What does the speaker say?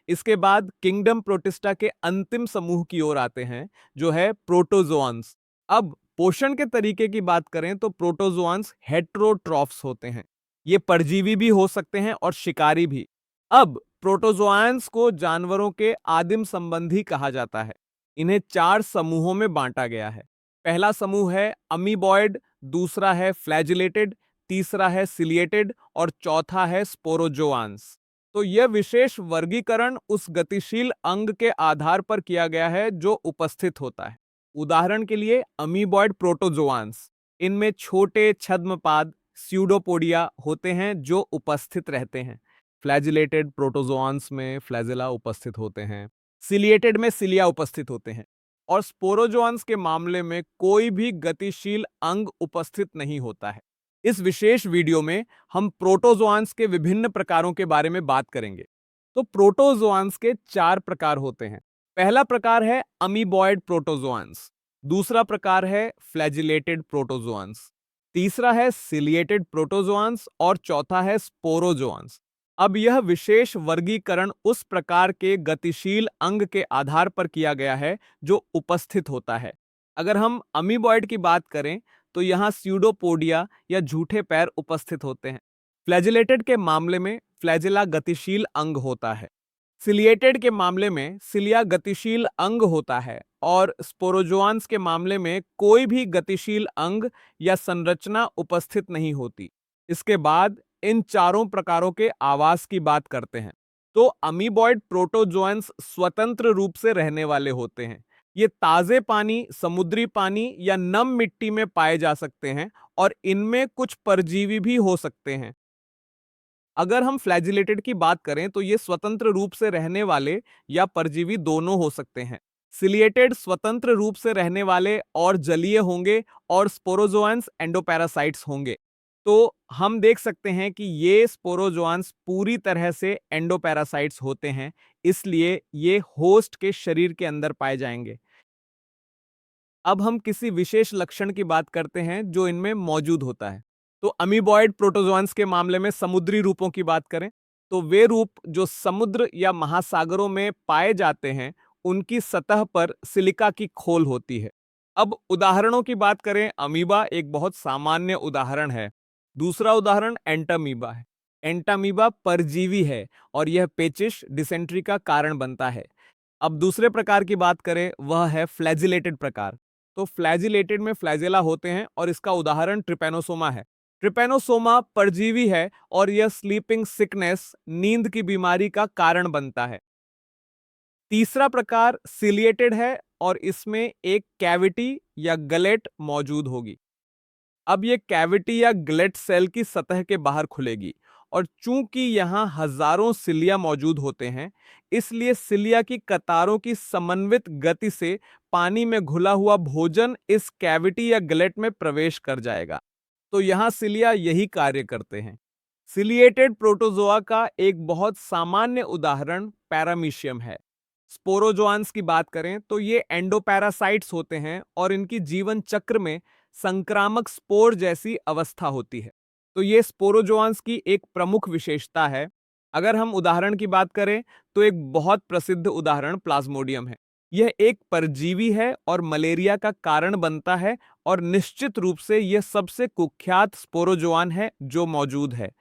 इसके बाद kingdom protista के अंतिम समूह की ओर आते हैं, जो है प्रोटोजोआंस। अब पोषण के तरीके की बात करें तो प्रोटोजोआंस हेट्रोट्रॉफ्स होते हैं। ये परजीवी भी हो सकते हैं और शिकारी भी। अब प्रोटोजोआंस को जानवरों के आदिम संबंधी कहा जाता है। इन्हें 4 समूहों में बांटा गया है। पहला समूह है अमीबॉयड, दूसरा है फ्लैजिलेटेड, तीसरा है सिलिएटेड और चौथा है स्पोरोजोआंस। तो यह विशेष वर्गीकरण उस गतिशील अंग के आधार पर किया गया है जो उपस्थित होता है। उदाहरण के लिए अमीबॉयड प्रोटोजोआंस, इनमें छोटे छद्मपाद स्यूडोपोडिया होते हैं जो उपस्थित रहते हैं। फ्लैजिलेटेड प्रोटोजोआंस में फ्लैजिला उपस्थित होते हैं। सिलिएटेड में सिलिया उपस्थित होते हैं। और स्पोरोजोआंस के मामले में कोई भी गतिशील अंग उपस्थित नहीं होता है। इस विशेष वीडियो में हम प्रोटोजोआंस के विभिन्न प्रकारों के बारे में बात करेंगे। तो प्रोटोजोआंस के 4 प्रकार होते हैं। पहला प्रकार है अमीबॉयड प्रोटोजोआंस, दूसरा प्रकार है फ्लैजिलेटेड प्रोटोजोआंस, तीसरा है सिलिएटेड प्रोटोजोआंस और चौथा है स्पोरोजोआंस। अब यह विशेष वर्गीकरण उस प्रकार के गतिशील अंग के आधार पर किया गया है जो उपस्थित होता है। अगर हम अमीबॉयड की बात करें तो यहां स्यूडोपोडिया या झूठे पैर उपस्थित होते हैं। फ्लैजिलेटेड के मामले में फ्लैजिला गतिशील अंग होता है। सिलिएटेड के मामले में सिलिया गतिशील अंग होता है और स्पोरोजोआंस के मामले में कोई भी गतिशील अंग या संरचना उपस्थित नहीं होती। इसके बाद इन चारों प्रकारों के आवास की बात करते हैं। तो अमीबॉयड प्रोटोजोआंस स्वतंत्र रूप से रहने वाले होते हैं। ये ताजे पानी, समुद्री पानी या नम मिट्टी में पाए जा सकते हैं और इनमें कुछ परजीवी भी हो सकते हैं। अगर हम फ्लैजिलेटेड की बात करें तो ये स्वतंत्र रूप से रहने वाले या परजीवी दोनों हो सकते हैं। सिलिएटेड स्वतंत्र रूप से रहने वाले और जलीय होंगे और स्पोरोजोआंस एंडोपैरासाइट्स होंगे। तो हम देख सकते हैं कि ये स्पोरोजोआंस पूरी तरह से एंडोपैरासाइट्स होते हैं, इसलिए ये होस्ट के शरीर के अंदर पाए जाएंगे। अब हम किसी विशेष लक्षण की बात करते हैं जो इनमें मौजूद होता है। तो अमीबॉयड प्रोटोजोआंस के मामले में समुद्री रूपों की बात करें तो वे रूप जो समुद्र या महासागरों में पाए जाते हैं, उनकी सतह पर सिलिका की खोल होती है। अब उदाहरणों की बात करें, अमीबा एक बहुत सामान्य उदाहरण है। दूसरा उदाहरण एंटामीबा है। एंटामीबा परजीवी है और यह पेचिश डिसेंट्री का कारण बनता है। अब दूसरे प्रकार की बात करें, वह है फ्लैजिलेटेड प्रकार। तो फ्लैजिलेटेड में फ्लैजिला होते हैं और इसका उदाहरण ट्रिपेनोसोमा है। ट्रिपेनोसोमा परजीवी है और यह स्लीपिंग सिकनेस, नींद की बीमारी का कारण बनता है। तीसरा प्रकार सिलिएटेड है और इसमें एक कैविटी या गलेट मौजूद होगी। अब ये कैविटी या ग्लेट सेल की सतह के बाहर खुलेगी और चूंकि यहां हजारों सिलिया मौजूद होते हैं, इसलिए सिलिया की कतारों की समन्वित गति से पानी में घुला हुआ भोजन इस कैविटी या ग्लेट में प्रवेश कर जाएगा। तो यहां सिलिया यही कार्य करते हैं। सिलिएटेड प्रोटोजोआ का एक बहुत सामान्य उदाहरण पैरामीशियम है। स्पोरोजोआंस की बात करें तो ये एंडोपैरासाइट्स होते हैं और इनकी जीवन चक्र में संक्रामक स्पोर जैसी अवस्था होती है। तो ये स्पोरोजोआंस की एक प्रमुख विशेषता है। अगर हम उदाहरण की बात करें तो एक बहुत प्रसिद्ध उदाहरण प्लाज्मोडियम है। यह एक परजीवी है और मलेरिया का कारण बनता है और निश्चित रूप से यह सबसे कुख्यात स्पोरोजोआन है जो मौजूद है।